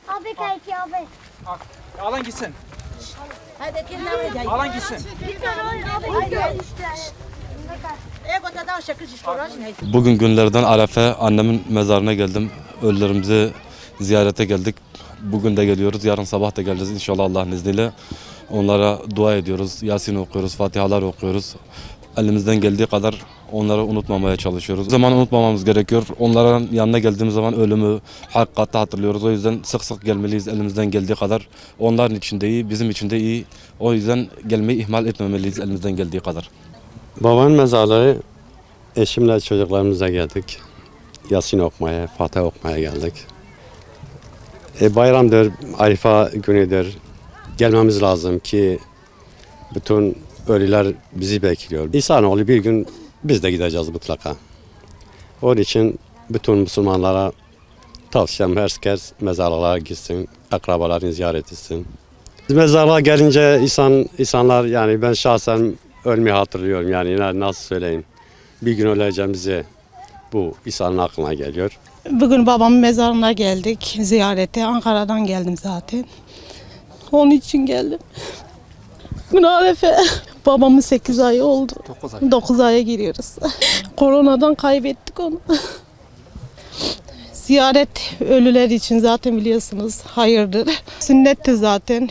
Abi kayki abi. Alan gitsin. Hadi kim Alan gitsin. Bugün günlerden Arefe annemin mezarına geldim. Ölülerimizi ziyarete geldik. Bugün de geliyoruz. Yarın sabah da geleceğiz inşallah Allah'ın izniyle. Onlara dua ediyoruz. Yasin okuyoruz, Fatihalar okuyoruz. Elimizden geldiği kadar onları unutmamaya çalışıyoruz. O zaman unutmamamız gerekiyor. Onların yanına geldiğimiz zaman ölümü, hakikati hatırlıyoruz. O yüzden sık sık gelmeliyiz elimizden geldiği kadar. Onların için de iyi, bizim için de iyi. O yüzden gelmeyi ihmal etmemeliyiz elimizden geldiği kadar. Babamın mezarlığı eşimle çocuklarımızla geldik. Yasin okumaya, Fatiha okumaya geldik. Bayramdır, Arifa günüdür. Gelmemiz lazım ki bütün ölüler bizi bekliyor. İnsanoğlu bir gün biz de gideceğiz mutlaka. Onun için bütün Müslümanlara tavsiyem herkes mezarlığa gitsin, akrabalarını ziyaret etsin. Mezarlığa gelince insanlar yani ben şahsen ölmeyi hatırlıyorum yani nasıl söyleyeyim. Bir gün öleceğimizi bu insanın aklına geliyor. Bugün babamın mezarına geldik ziyarete. Ankara'dan geldim zaten. Onun için geldim. Bugün Arefe. Babamın 8 ay oldu. 9 aya giriyoruz. Koronadan kaybettik onu. Ziyaret ölüler için zaten biliyorsunuz hayırdır. Sünnetti zaten.